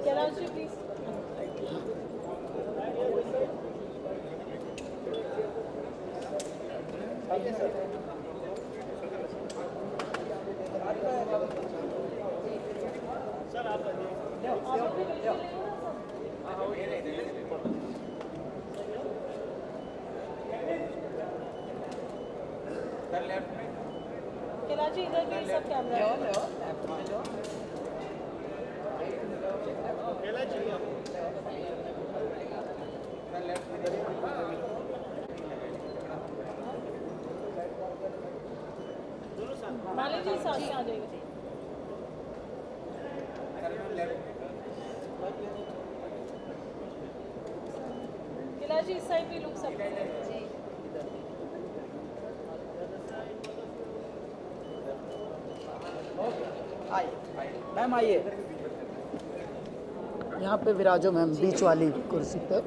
Kailash ji please. Sir आप कैलाश जी इधर भी सब कैमरा मालिक जी साथ में आ जाएगा। कैलाश जी इस साइड भी लुक सकते हैं। मैम आइए, यहाँ पे विराजो मैम, बीच वाली कुर्सी पे।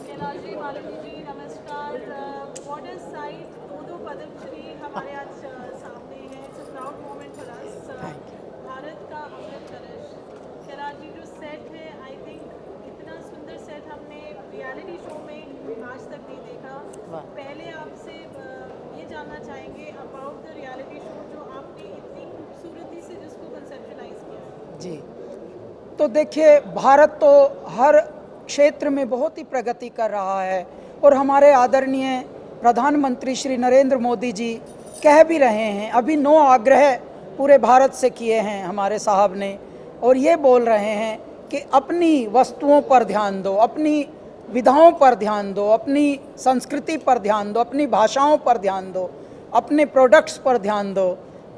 कैलाश जी, मालवी जी नमस्कार। व्हाट इज साइट दो पद्मश्री हमारे आज सामने है। It's a proud moment for us. Bharat का अमृत कलश। कैलाश जी जो सेट है, आई थिंक इतना सुंदर सेट हमने रियलिटी शो में आज तक नहीं देखा। पहले आपसे ये जानना चाहेंगे अबाउट द रियलिटी शो जो आपने इतनी खूबसूरती से जिसको कंसेप्शलाइज किया। जी, तो देखिए, भारत तो हर क्षेत्र में बहुत ही प्रगति कर रहा है और हमारे आदरणीय प्रधानमंत्री श्री नरेंद्र मोदी जी कह भी रहे हैं, अभी 9 आग्रह पूरे भारत से किए हैं हमारे साहब ने, और ये बोल रहे हैं कि अपनी वस्तुओं पर ध्यान दो, अपनी विधाओं पर ध्यान दो, अपनी संस्कृति पर ध्यान दो, अपनी भाषाओं पर ध्यान दो, अपने प्रोडक्ट्स पर ध्यान दो।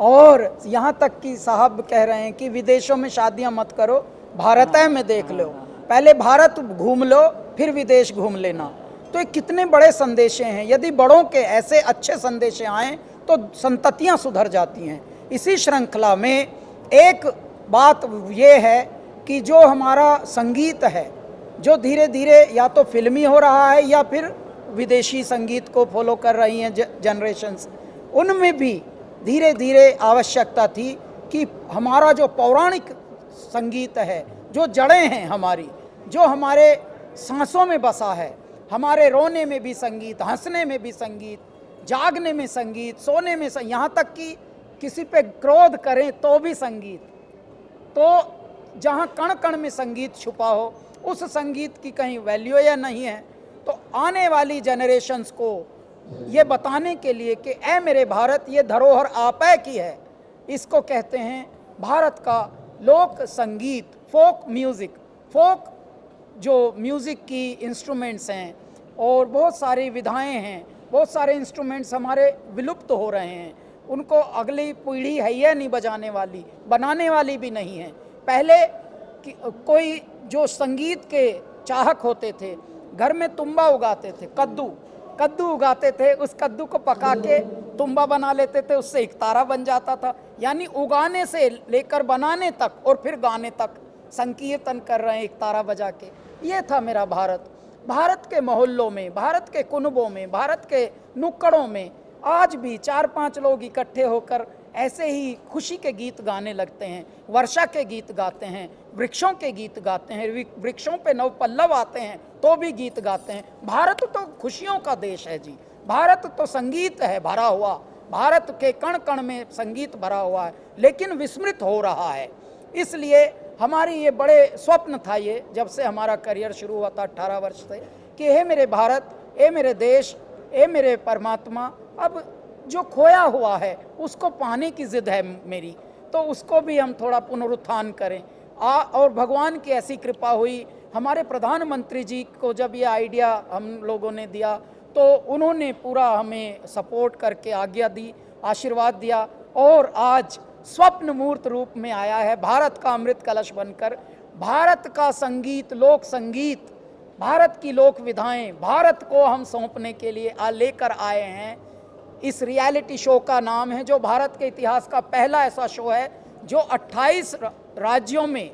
और यहाँ तक कि साहब कह रहे हैं कि विदेशों में शादियाँ मत करो, भारत में देख लो, पहले भारत घूम लो फिर विदेश घूम लेना। तो ये कितने बड़े संदेश हैं। यदि बड़ों के ऐसे अच्छे संदेश आएँ तो संततियाँ सुधर जाती हैं। इसी श्रृंखला में एक बात ये है कि जो हमारा संगीत है, जो धीरे धीरे या तो फिल्मी हो रहा है या फिर विदेशी संगीत को फॉलो कर रही हैं जनरेशन्स, उनमें भी धीरे धीरे आवश्यकता थी कि हमारा जो पौराणिक संगीत है, जो जड़ें हैं हमारी, जो हमारे सांसों में बसा है, हमारे रोने में भी संगीत, हंसने में भी संगीत, जागने में संगीत, सोने में संगीत, यहाँ तक कि किसी पे क्रोध करें तो भी संगीत। तो जहाँ कण कण में संगीत छुपा हो, उस संगीत की कहीं वैल्यू या नहीं है। तो आने वाली जनरेशन्स को ये बताने के लिए कि ऐ मेरे भारत, ये धरोहर आपै की है, इसको कहते हैं भारत का लोक संगीत, फोक म्यूज़िक। फोक जो म्यूज़िक की इंस्ट्रूमेंट्स हैं और बहुत सारी विधाएं हैं, बहुत सारे इंस्ट्रूमेंट्स हमारे विलुप्त हो रहे हैं, उनको अगली पीढ़ी है या नहीं बजाने वाली, बनाने वाली भी नहीं है। पहले कोई जो संगीत के चाहक होते थे, घर में तुम्बा उगाते थे, कद्दू उगाते थे, उस कद्दू को पका के तुम्बा बना लेते थे, उससे एक तारा बन जाता था। यानी उगाने से लेकर बनाने तक और फिर गाने तक संकीर्तन कर रहे हैं एक तारा बजा के। ये था मेरा भारत। भारत के मोहल्लों में, भारत के कुनबों में, भारत के नुक्कड़ों में आज भी 4-5 लोग इकट्ठे होकर ऐसे ही खुशी के गीत गाने लगते हैं, वर्षा के गीत गाते हैं, वृक्षों के गीत गाते हैं, वृक्षों पे नवपल्लव आते हैं तो भी गीत गाते हैं। भारत तो खुशियों का देश है जी, भारत तो संगीत है भरा हुआ, भारत के कण कण में संगीत भरा हुआ है, लेकिन विस्मृत हो रहा है। इसलिए हमारी ये बड़े स्वप्न था, ये जब से हमारा करियर शुरू हुआ था 18 वर्ष से, कि हे मेरे भारत, हे मेरे देश, हे मेरे परमात्मा, अब जो खोया हुआ है उसको पाने की जिद है मेरी, तो उसको भी हम थोड़ा पुनरुत्थान करें। और भगवान की ऐसी कृपा हुई, हमारे प्रधानमंत्री जी को जब ये आइडिया हम लोगों ने दिया तो उन्होंने पूरा हमें सपोर्ट करके आज्ञा दी, आशीर्वाद दिया, और आज स्वप्न मूर्त रूप में आया है भारत का अमृत कलश बनकर। भारत का संगीत, लोक संगीत, भारत की लोक विधाएं भारत को हम सौंपने के लिए लेकर आए हैं। इस रियलिटी शो का नाम है, जो भारत के इतिहास का पहला ऐसा शो है जो 28 राज्यों में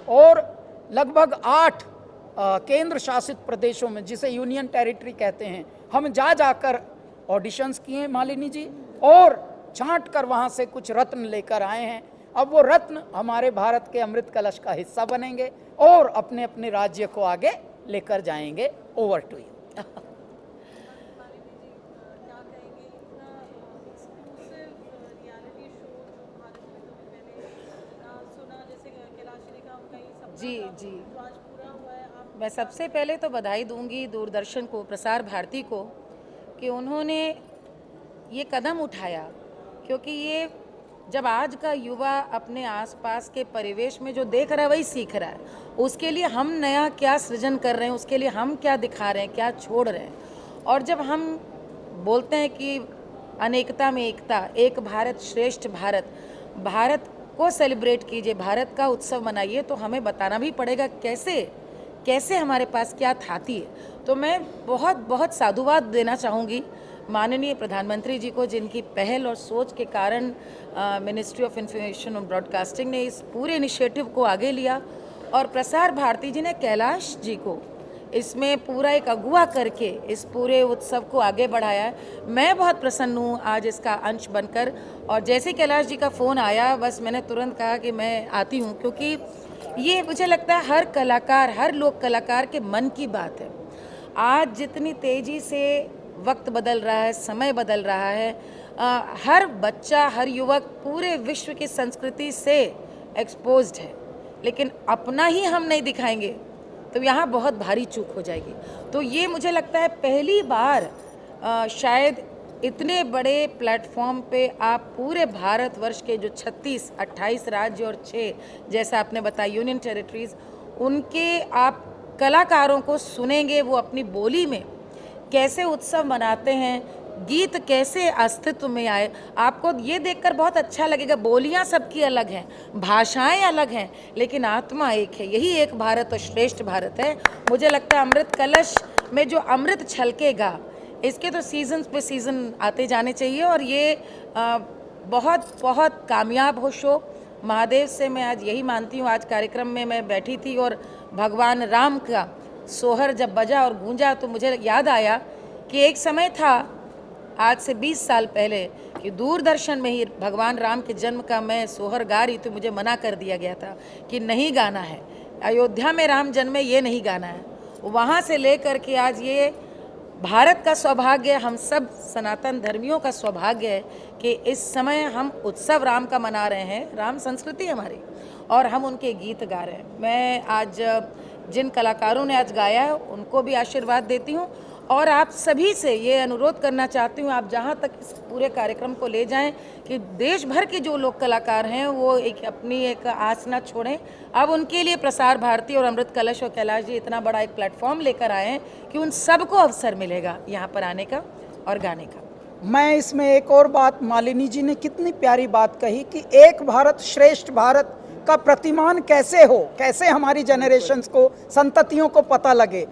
और लगभग 8 केंद्र शासित प्रदेशों में, जिसे यूनियन टेरिटरी कहते हैं, हम जाकर ऑडिशंस किए मालिनी जी, और छांट कर वहाँ से कुछ रत्न लेकर आए हैं। अब वो रत्न हमारे भारत के अमृत कलश का हिस्सा बनेंगे और अपने अपने राज्य को आगे लेकर जाएंगे। Over to you. जी जी, मैं सबसे पहले तो बधाई दूंगी दूरदर्शन को, प्रसार भारती को, कि उन्होंने ये कदम उठाया, क्योंकि ये जब आज का युवा अपने आसपास के परिवेश में जो देख रहा है वही सीख रहा है, उसके लिए हम नया क्या सृजन कर रहे हैं, उसके लिए हम क्या दिखा रहे हैं, क्या छोड़ रहे हैं। और जब हम बोलते हैं कि अनेकता में एकता, एक भारत श्रेष्ठ भारत, भारत को सेलिब्रेट कीजिए, भारत का उत्सव मनाइए, तो हमें बताना भी पड़ेगा कैसे हमारे पास क्या थाती है। तो मैं बहुत बहुत साधुवाद देना चाहूँगी माननीय प्रधानमंत्री जी को, जिनकी पहल और सोच के कारण मिनिस्ट्री ऑफ इंफॉर्मेशन और ब्रॉडकास्टिंग ने इस पूरे इनिशिएटिव को आगे लिया, और प्रसार भारती जी ने कैलाश जी को इसमें पूरा एक अगुवा करके इस पूरे उत्सव को आगे बढ़ाया है। मैं बहुत प्रसन्न हूँ आज इसका अंश बनकर, और जैसे कैलाश जी का फ़ोन आया, बस मैंने तुरंत कहा कि मैं आती हूँ, क्योंकि ये मुझे लगता है हर कलाकार, हर लोक कलाकार के मन की बात है। आज जितनी तेज़ी से वक्त बदल रहा है, समय बदल रहा है, हर बच्चा, हर युवक पूरे विश्व की संस्कृति से एक्सपोज्ड है, लेकिन अपना ही हम नहीं दिखाएंगे तो यहाँ बहुत भारी चूक हो जाएगी। तो ये मुझे लगता है पहली बार शायद इतने बड़े प्लेटफॉर्म पे आप पूरे भारतवर्ष के जो 36, 28 राज्य और 6 जैसा आपने बताया यूनियन टेरिटरीज, उनके आप कलाकारों को सुनेंगे, वो अपनी बोली में कैसे उत्सव मनाते हैं, गीत कैसे अस्तित्व में आए। आपको ये देखकर बहुत अच्छा लगेगा, बोलियां सबकी अलग हैं, भाषाएं अलग हैं, लेकिन आत्मा एक है। यही एक भारत और श्रेष्ठ भारत है। मुझे लगता है अमृत कलश में जो अमृत छलकेगा, इसके तो सीजन पे सीज़न आते जाने चाहिए, और ये बहुत बहुत कामयाब हो शो। महादेव से मैं आज यही मानती हूँ। आज कार्यक्रम में मैं बैठी थी और भगवान राम का सोहर जब बजा और गूंजा, तो मुझे याद आया कि एक समय था आज से 20 साल पहले कि दूरदर्शन में ही भगवान राम के जन्म का मैं सोहर गा रही, तो मुझे मना कर दिया गया था कि नहीं गाना है, अयोध्या में राम जन्मे, ये नहीं गाना है। वहाँ से लेकर के आज ये भारत का सौभाग्य, हम सब सनातन धर्मियों का सौभाग्य है कि इस समय हम उत्सव राम का मना रहे हैं। राम संस्कृति हमारी, और हम उनके गीत गा रहे हैं। मैं आज जिन कलाकारों ने आज गाया है उनको भी आशीर्वाद देती हूँ, और आप सभी से ये अनुरोध करना चाहती हूँ, आप जहाँ तक इस पूरे कार्यक्रम को ले जाएं कि देश भर के जो लोक कलाकार हैं वो अपनी एक आस न छोड़ें। अब उनके लिए प्रसार भारती और अमृत कलश और कैलाश जी इतना बड़ा एक प्लेटफॉर्म लेकर आए हैं कि उन सबको अवसर मिलेगा यहाँ पर आने का और गाने का। मैं इसमें एक और बात, मालिनी जी ने कितनी प्यारी बात कही कि एक भारत श्रेष्ठ भारत का प्रतिमान कैसे हो, कैसे हमारी जनरेशन्स को, संततियों को पता लगे।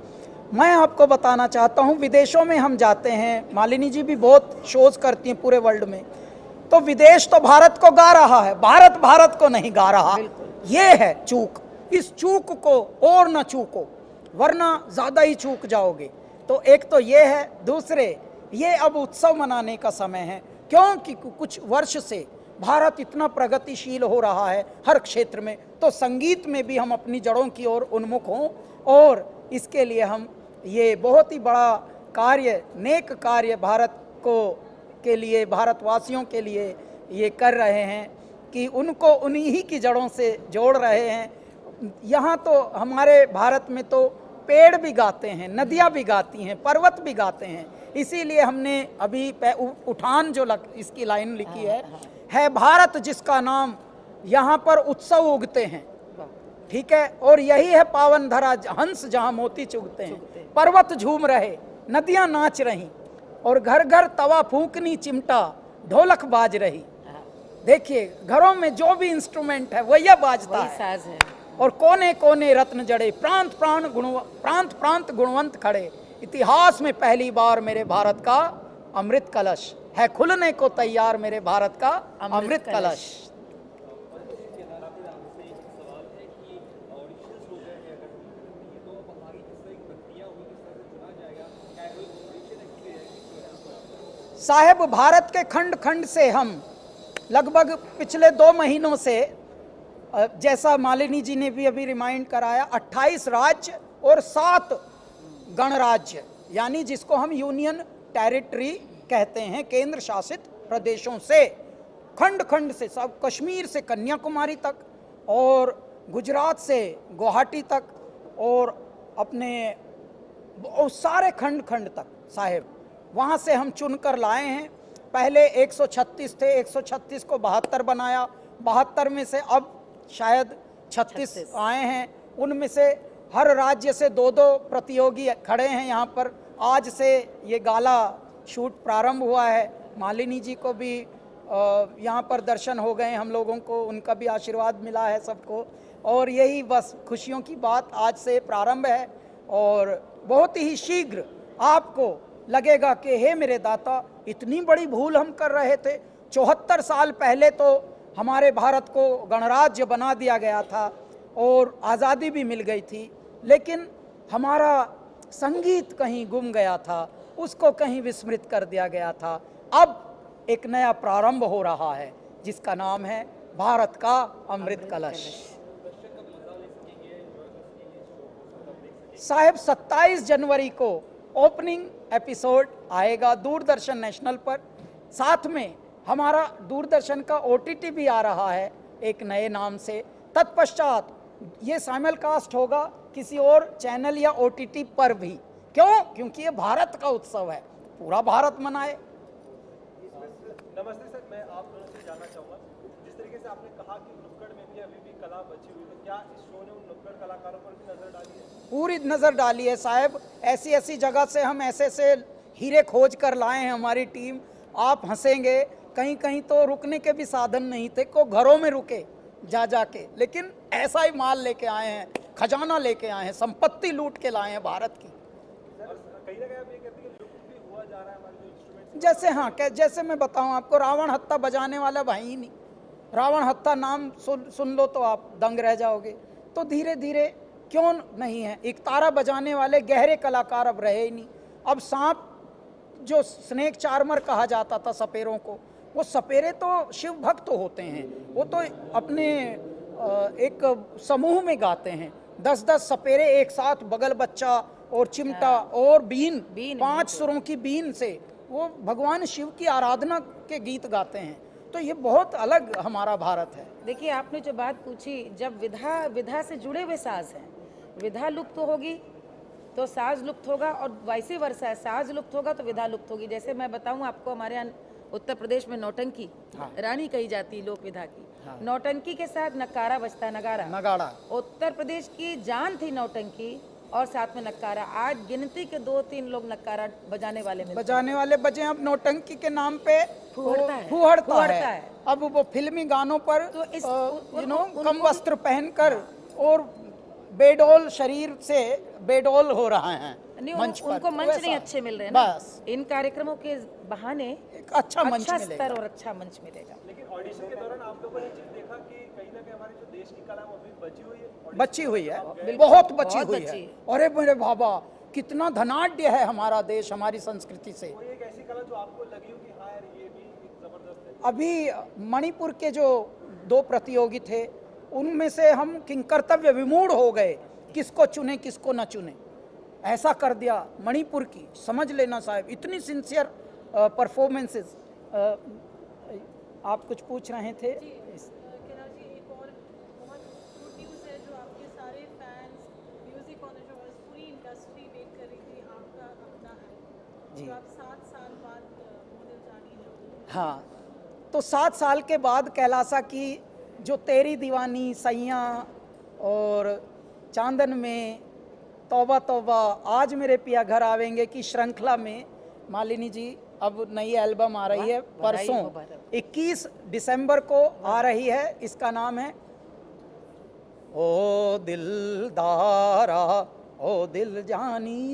मैं आपको बताना चाहता हूँ, विदेशों में हम जाते हैं, मालिनी जी भी बहुत शोज करती हैं पूरे वर्ल्ड में, तो विदेश तो भारत को गा रहा है, भारत भारत को नहीं गा रहा। ये है चूक। इस चूक को और न चूको, वरना ज़्यादा ही चूक जाओगे। तो एक तो ये है, दूसरे ये अब उत्सव मनाने का समय है, क्योंकि कुछ वर्ष से भारत इतना प्रगतिशील हो रहा है हर क्षेत्र में, तो संगीत में भी हम अपनी जड़ों की ओर उन्मुख हों, और इसके लिए हम ये बहुत ही बड़ा कार्य, नेक कार्य भारत को के लिए, भारतवासियों के लिए ये कर रहे हैं कि उनको उन्हीं की जड़ों से जोड़ रहे हैं। यहाँ तो हमारे भारत में तो पेड़ भी गाते हैं, नदियाँ भी गाती हैं, पर्वत भी गाते हैं। इसीलिए हमने अभी उठान जो इसकी लाइन लिखी है भारत जिसका नाम, यहाँ पर उत्सव उगते हैं, ठीक है, और यही है पावन धरा हंस जहाँ मोती चुगते हैं। पर्वत झूम रहे, नदियाँ नाच रही, और घर घर तवा फूंकनी चिमटा ढोलक बाज रही। देखिए घरों में जो भी इंस्ट्रूमेंट है वही बाजता है। साज है। और कोने कोने रत्न जड़े, प्रांत प्रांत गुणवंत खड़े। इतिहास में पहली बार मेरे भारत का अमृत कलश है खुलने को तैयार, मेरे भारत का अमृत कलश। साहब, भारत के खंड खंड से हम लगभग पिछले 2 महीनों से, जैसा मालिनी जी ने भी अभी रिमाइंड कराया, 28 राज्य और 7 गणराज्य, यानी जिसको हम यूनियन टेरिटरी कहते हैं, केंद्र शासित प्रदेशों से, खंड खंड से, सब कश्मीर से कन्याकुमारी तक और गुजरात से गुवाहाटी तक और अपने सारे खंड खंड तक साहब वहाँ से हम चुनकर लाए हैं। पहले 136 थे, 136 को 72 बनाया, 72 में से अब शायद 36 आए हैं। उनमें से हर राज्य से 2-2 प्रतियोगी खड़े हैं यहाँ पर। आज से ये गाला शूट प्रारंभ हुआ है। मालिनी जी को भी यहाँ पर दर्शन हो गए हम लोगों को, उनका भी आशीर्वाद मिला है सबको, और यही बस खुशियों की बात आज से प्रारंभ है। और बहुत ही शीघ्र आपको लगेगा कि हे मेरे दाता, इतनी बड़ी भूल हम कर रहे थे। 74 साल पहले तो हमारे भारत को गणराज्य बना दिया गया था और आज़ादी भी मिल गई थी, लेकिन हमारा संगीत कहीं गुम गया था, उसको कहीं विस्मृत कर दिया गया था। अब एक नया प्रारंभ हो रहा है जिसका नाम है भारत का अमृत कलश। साहब, 27 जनवरी को ओपनिंग एपिसोड आएगा दूरदर्शन नेशनल पर। साथ में हमारा दूरदर्शन का OTT भी आ रहा है एक नए नाम से। तत्पश्चात ये साइमलकास्ट होगा किसी और चैनल या OTT पर भी। क्यों? क्योंकि ये भारत का उत्सव है, पूरा भारत मनाए। नमस्ते सर, मैं आप दोनों से जानना चाहूँगा, जिस तरीके से आपने कहा कि नुक्कड़ में भी अभी भी कला बची हुई है, क्या इस शो ने उन नुक्कड़ कलाकारों पर भी नजर डाली है? पूरी नज़र डाली है साहब। ऐसी ऐसी जगह से हम ऐसे हीरे खोज कर लाए हैं हमारी टीम, आप हंसेंगे। कहीं कहीं तो रुकने के भी साधन नहीं थे, को घरों में रुके जा के, लेकिन ऐसा ही माल लेके आए हैं, खजाना लेके आए हैं, संपत्ति लूट के लाए हैं भारत की। कहीं ना कहीं आप ये कहते हैं कि लुप्त भी हुआ जा रहा है हमारे जो इंस्ट्रूमेंट। जैसे हाँ, जैसे मैं बताऊं आपको, रावण हत्था बजाने वाला भाई ही नहीं। रावण हत्था नाम सुन लो तो आप दंग रह जाओगे। तो धीरे धीरे क्यों नहीं है, एक तारा बजाने वाले गहरे कलाकार अब रहे ही नहीं। अब सांप, जो स्नेक चार्मर कहा जाता था सपेरों को, वो सपेरे तो शिव भक्त होते हैं, वो तो अपने एक समूह में गाते हैं। 10-10 सपेरे एक साथ, बगल बच्चा और चिमटा और बीन 5 सुरों की बीन से वो भगवान शिव की आराधना के गीत गाते हैं। तो ये बहुत अलग हमारा भारत है। देखिए, आपने जो बात पूछी, जब विधा से जुड़े हुए साज हैं, विधा लुप्त होगी तो साज लुप्त होगा, और वैसे वर्षा है, साज लुप्त होगा तो विधा लुप्त होगी। जैसे मैं बताऊं आपको, हमारे यहाँ उत्तर प्रदेश में नौटंकी रानी कही जाती है लोक विधा की। नौटंकी के साथ नकारा बजता है, नगाड़ा। उत्तर प्रदेश की जान थी नौटंकी और साथ में नक्कारा। आज गिनती के 2-3 लोग नक्कारा बजाने वाले बजे। अब नौटंकी के नाम पे फुहड़ता है। अब वो फिल्मी गानों पर तो कम वस्त्र पहनकर और बेडोल शरीर से बेडोल हो रहा है मंच पर। उनको मंच नहीं अच्छे मिल रहे हैं बस। इन कार्यक्रमों के बहाने एक अच्छा स्तर और अच्छा मंच मिलेगा। लेकिन ऑडिशन के दौरान आप लोगों ने चीज देखा कि कहीं ना कहीं हमारी जो देश की कला वो अभी बची हुई है, बहुत बची हुई है। अरे मेरे बाबा, कितना धनाढ्य है हमारा देश हमारी संस्कृति से। कोई एक ऐसी कला जो आपको लगी हो कि हाँ यार ये भी जबरदस्त है? अभी मणिपुर के जो 2 प्रतियोगी थे, उनमें से हम किंकर्तव्य विमूढ़ हो गए, किसको चुने किसको न चुने। ऐसा कर दिया मणिपुर की, समझ लेना साहब, इतनी सिंसियर परफॉर्मेंसेस। आप कुछ पूछ रहे थे? केदार जी, एक और बहुत गुड न्यूज़ है जो आपके सारे फैंस, म्यूजिक कॉन्शर्स, पूरी इंडस्ट्री वेट कर रही थी, आपका अपना है जी। जो आप 7 साल बाद मॉडल जानी जो। हाँ, तो 7 साल के बाद कैलासा की जो तेरी दीवानी, सैया और चांदन में, तौबा तौबा, आज मेरे पिया घर आवेंगे की श्रृंखला में मालिनी जी अब नई एल्बम आ रही है परसों 21 दिसंबर को आ रही है। इसका नाम है ओ दिलदारा ओ दिल जानी,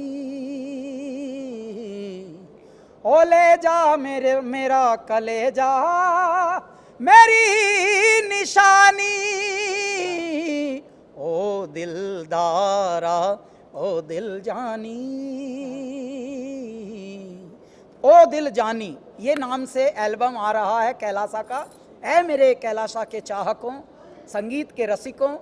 ओ ले जा मेरा कलेजा मेरी निशानी, ओ दिलदारा ओ दिल जानी, ओ दिल जानी ये नाम से एल्बम आ रहा है कैलासा का। ऐ मेरे कैलासा के चाहकों, संगीत के रसिकों,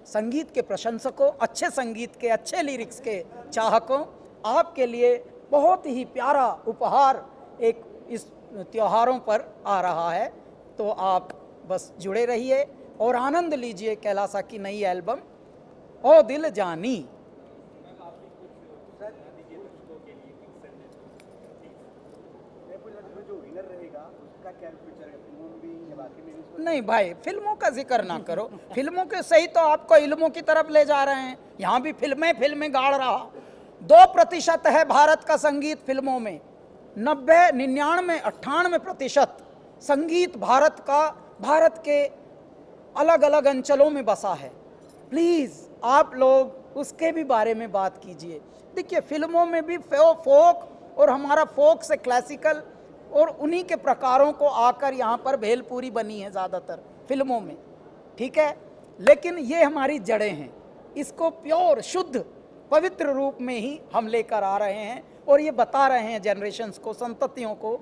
संगीत के प्रशंसकों, अच्छे संगीत के, अच्छे लिरिक्स के चाहकों, आपके लिए बहुत ही प्यारा उपहार एक इस त्योहारों पर आ रहा है। तो आप बस जुड़े रहिए और आनंद लीजिए कैलासा की नई एल्बम ओ दिल जानी। नहीं भाई, फिल्मों का जिक्र ना करो, फिल्मों के सही तो आपको इल्मों की तरफ ले जा रहे हैं। यहाँ भी फिल्में गाड़ रहा। 2% है भारत का संगीत फिल्मों में, 90, 99, 98% संगीत भारत का, भारत के अलग अलग अंचलों में बसा है। प्लीज़ आप लोग उसके भी बारे में बात कीजिए। देखिए फिल्मों में भी फोक और हमारा फोक से क्लासिकल और उन्हीं के प्रकारों को आकर यहाँ पर भेलपूरी बनी है ज़्यादातर फिल्मों में, ठीक है। लेकिन ये हमारी जड़ें हैं, इसको प्योर शुद्ध पवित्र रूप में ही हम लेकर आ रहे हैं और ये बता रहे हैं जनरेशन्स को, संततियों को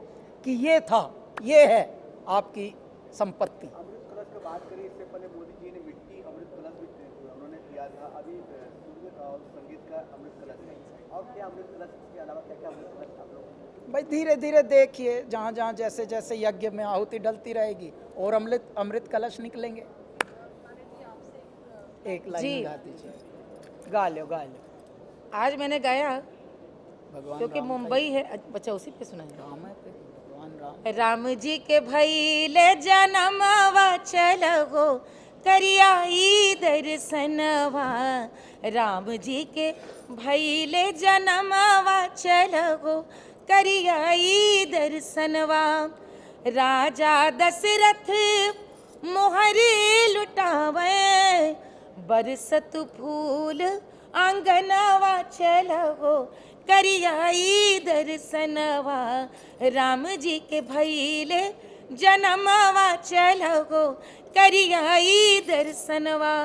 कि ये था, ये है आपकी संपत्ति। अमृत कलश की बात करें, इससे पहले मोदी जी ने मिट्टी अमृत कलश भी उन्होंने दिया था। अभी सूर्य और संगीत का अमृत कलश है, और क्या अमृत कलश के अलावा क्या क्या अमृत कलश आप लोग? भाई धीरे धीरे देखिए, जहाँ जहाँ जैसे जैसे यज्ञ में आहुति डलती रहेगी और अमृत कलश निकलेंगे। एक लाइन गा दीजिए, गा लो। आज मैंने गाया भगवान क्योंकि राम मुंबई है। बच्चा उसी पे सुनाए। राम है पे, भगवान राम। राम जी के भैले जनमवा चलगो करियाई दर्शनवा, राम जी के भैले जनमवा चलगो करियाई दर्शनवा, राजा दशरथ मोहरे लुटावे बरसत फूल आंगनवा चलगो करियाई दर्शनवा, राम जी के भैले जनमवा चलगो करियाई दर्शनवा।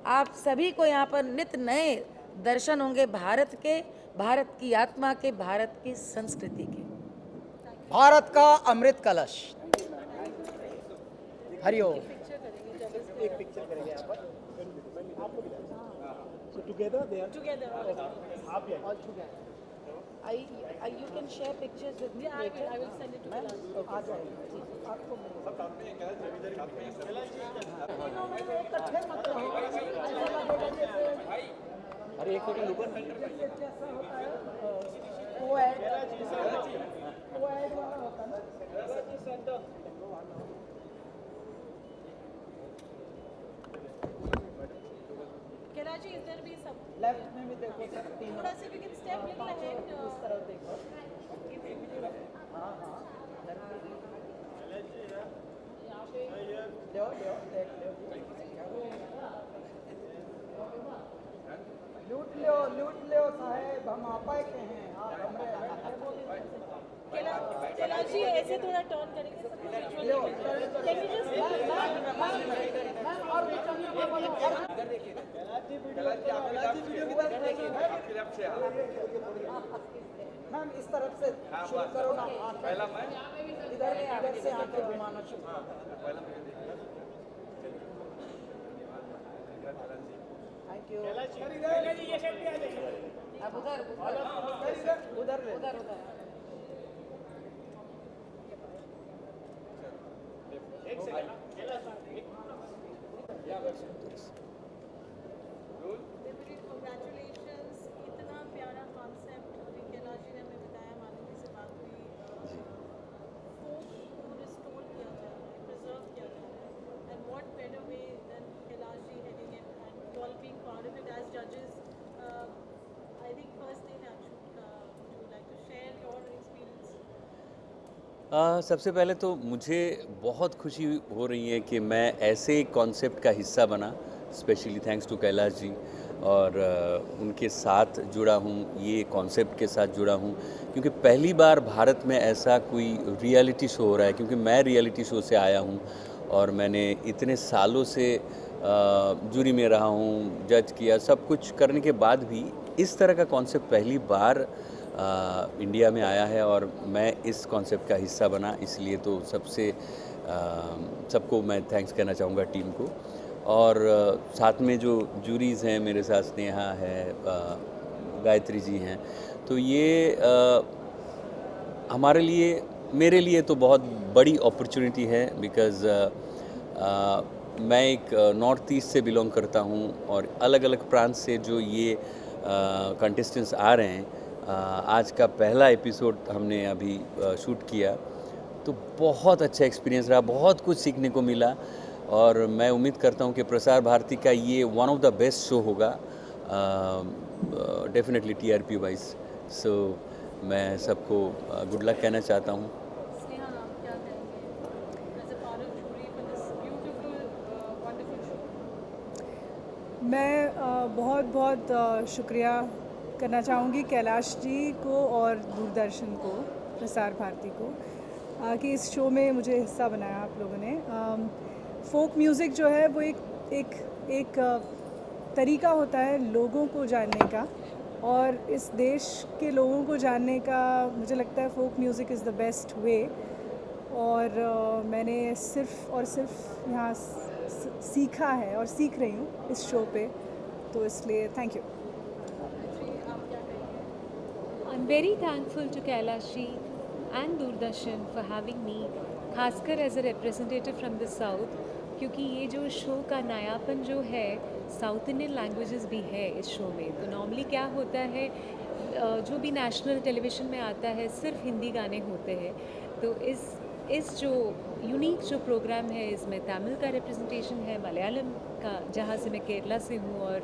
आप सभी को यहाँ पर नित नए दर्शन होंगे भारत के, भारत की आत्मा के, भारत की संस्कृति के। भारत का अमृत कलश। हरिओम। एक पिक्चर करेंगे यहाँ पर। So together they are together. आप भी all together. You can share pictures with me later. I will send it to you. आ जाएगी आपको। अरे एक सेकंड रुको। कैलाश जी इधर भी सब लेफ्ट में भी देखो सर, तीनों थोड़ा सा भी can step little ahead. उस तरफ देखो। हाँ हाँ, लो देख लो, लूट लो साहेब, हम आपा के हैं। आप हमरे कैलाश जी ऐसे थोड़ा टर्न करेंगे सब लो। Can you just मैम इस तरफ से शुरू करो ना। पहला मैं इधर से आके घुमाना शुरू करो। Thank you. अब उधर उधर Congratulations, इतना प्यारा कॉन्सेप्ट अभी कैलाश जी ने हमें बताया, मानव जी से बात हुई, फोक को रिस्टोर किया जा रहा है, प्रिजर्व किया जा रहा है, and what better way than Kailash ji heading it and you all being part of it as judges. I think first thing would you like to share your experience? सबसे पहले तो मुझे बहुत खुशी हो रही है कि मैं ऐसे कॉन्सेप्ट का हिस्सा बना specially thanks to Kailash ji, और उनके साथ जुड़ा हूँ, ये कॉन्सेप्ट के साथ जुड़ा हूँ, क्योंकि पहली बार भारत में ऐसा कोई रियलिटी शो हो रहा है। क्योंकि मैं रियलिटी शो से आया हूँ और मैंने इतने सालों से जूरी में रहा हूँ, जज किया, सब कुछ करने के बाद भी इस तरह का कॉन्सेप्ट पहली बार इंडिया में आया है और मैं इस कॉन्सेप्ट का हिस्सा बना। इसलिए तो सबको मैं थैंक्स कहना चाहूँगा टीम को। और साथ में जो जूरीज़ हैं मेरे साथ, स्नेहा है, गायत्री जी हैं, तो ये हमारे लिए, मेरे लिए तो बहुत बड़ी अपॉर्चुनिटी है। बिकॉज़ मैं एक नॉर्थ ईस्ट से बिलोंग करता हूँ और अलग अलग प्रांत से जो ये कंटेस्टेंट्स आ रहे हैं, आज का पहला एपिसोड हमने अभी शूट किया, तो बहुत अच्छा एक्सपीरियंस रहा, बहुत कुछ सीखने को मिला। और मैं उम्मीद करता हूँ कि प्रसार भारती का ये one of the best show होगा, डेफिनेटली TRP वाइज। सो मैं सबको गुड लक कहना चाहता हूँ। स्नेहा, आप क्या कहेंगे as a part of jury for this beautiful wonderful show? मैं बहुत बहुत शुक्रिया करना चाहूँगी कैलाश जी को और दूरदर्शन को, प्रसार भारती को, कि इस शो में मुझे हिस्सा बनाया आप लोगों ने। फोक म्यूज़िक जो है वो एक तरीका होता है लोगों को जानने का, और इस देश के लोगों को जानने का मुझे लगता है folk music is the best way. और मैंने सिर्फ़ और सिर्फ यहाँ सीखा है और सीख रही हूँ इस शो पे, तो इसलिए thank you. I'm very thankful to Kailash ji and Doordarshan for having me, खासकर as a representative from the South, क्योंकि ये जो शो का नयापन जो है, साउथ इंडियन लैंग्वेजेस भी है इस शो में। तो नॉर्मली क्या होता है, जो भी नेशनल टेलीविज़न में आता है सिर्फ हिंदी गाने होते हैं। तो इस जो यूनिक जो प्रोग्राम है, इसमें तमिल का रिप्रेजेंटेशन है, मलयालम का, जहाँ से मैं केरला से हूँ, और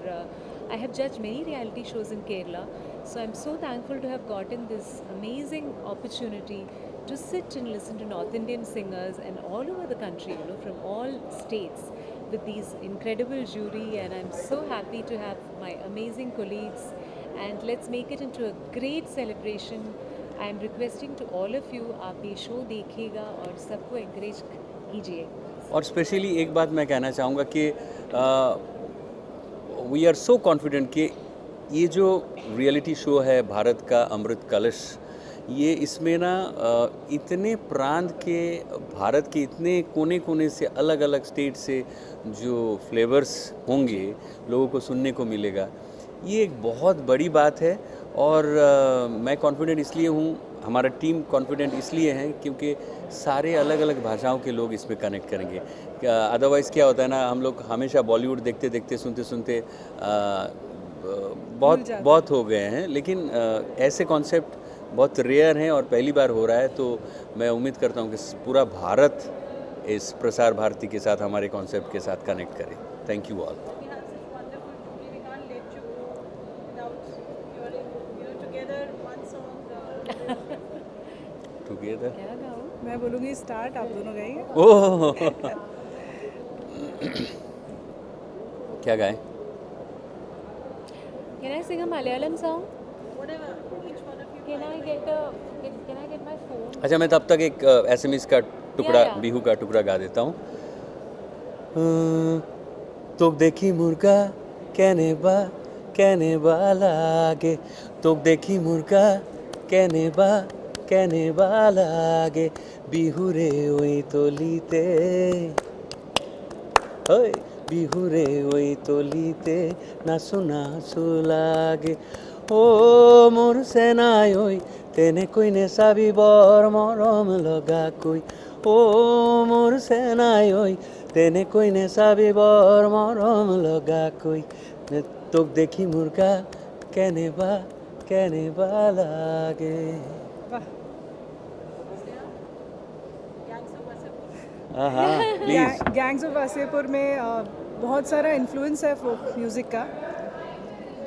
आई हैव जज many reality shows in Kerala. So I'm so thankful to have gotten this amazing opportunity to sit and listen to North Indian singers and all over the country, from all states, with these incredible jury, and I'm so happy to have my amazing colleagues, and let's make it into a great celebration. I'm requesting to all of you, आप ये show देखिएगा और सबको encourage कीजिए। और specially एक बात मैं कहना चाहूँगा कि वी आर सो कॉन्फिडेंट कि ये जो रियलिटी शो है भारत का अमृत कलश, ये इसमें ना इतने प्रांत के, भारत के इतने कोने कोने से, अलग अलग स्टेट से जो फ्लेवर्स होंगे लोगों को सुनने को मिलेगा। ये एक बहुत बड़ी बात है। और मैं कॉन्फिडेंट इसलिए हूँ, हमारा टीम कॉन्फिडेंट इसलिए है क्योंकि सारे अलग अलग भाषाओं के लोग इसमें कनेक्ट करेंगे। अदरवाइज़ क्या होता है ना, हम लोग हमेशा बॉलीवुड देखते देखते, सुनते सुनते बहुत हो गए हैं, लेकिन ऐसे कॉन्सेप्ट बहुत रेयर हैं और पहली बार हो रहा है। तो मैं उम्मीद करता हूँ कि पूरा भारत इस प्रसार भारती के साथ, हमारे कॉन्सेप्ट के साथ कनेक्ट करे। Thank you all. We have such wonderful jury. We can't let you go without your, together one song. Together क्या गाऊँ? मैं बोलूँगी स्टार्ट, आप दोनों गाइए। ओह क्या गाएं? Can I sing a Malayalam song? Whatever, each one of you. Can I get my phone? अच्छा, मैं तब तक एक SMS का टुकड़ा, या। बिहू का टुकड़ा गा देता हूँ। तो देखी मुर्गा कहने बा लागे, तो देखी मुर्गा कहने बा लागे, बिहू रे ओई तोलीते, ओए बिहू रे ओई तोलीते, नासु लागे। ओ मोर सेनाय ओई तेने कोई ने साबी बर मरम लगा कोई, ओ मोर सेनाय ओई तेने कोई ने साबी बर मरम लगा कोई, तो देखी मुर्गा कहने बा लागे। वाह। हाँ प्लीज। गैंग्स ऑफ वासेपुर में बहुत सारा इन्फ्लुएंस है फोक म्यूज़िक का।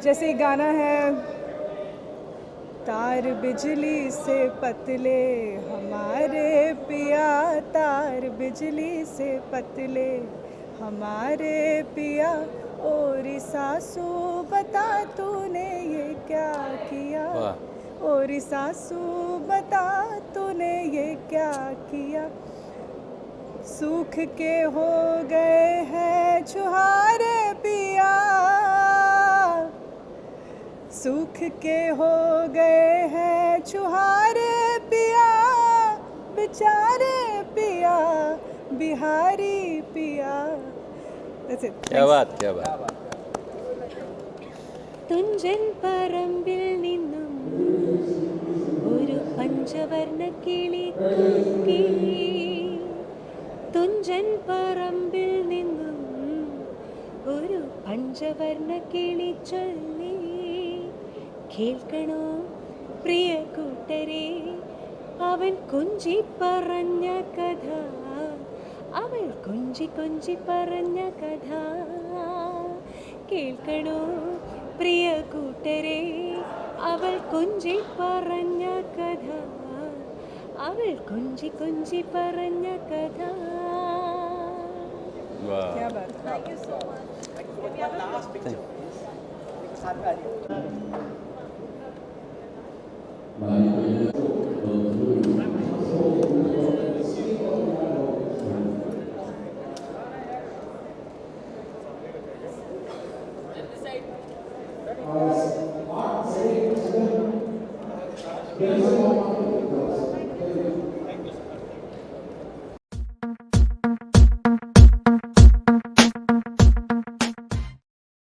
जैसे एक गाना है, तार बिजली से पतले हमारे पिया, तार बिजली से पतले हमारे पिया, और सासू बता तूने ये क्या किया, वाह। और सासू बता तूने ये क्या किया, सूख के हो गए हैं छुहारे पिया, सूख के हो गए हैं छुहारे पिया, बेचारे पिया बिहारी पिया। That's it. क्या बात, क्या बात। തുഞ്ചൻ പറമ്പിൽ നിന്നും ഒരു പഞ്ചവർണ്ണ കിളി കൂകി, തുഞ്ചൻ പറമ്പിൽ നിന്നും ഒരു പഞ്ചവർണ്ണ കിളി ചൊല്ലി, കേൾക്കണോ പ്രിയ കൂട്ടരെ അവൻ കൊഞ്ചി പറഞ്ഞ കഥ, അവൾ കൊഞ്ചി കൊഞ്ചി പറഞ്ഞ കഥ, കേൾക്കണോ പ്രിയ കൂട്ടരെ അവൾ കൊഞ്ചി പറഞ്ഞ കഥ, അവൾ കൊഞ്ചി കൊഞ്ചി പറഞ്ഞ കഥ. वाह। क्या बात है. Thank you so much. Yes.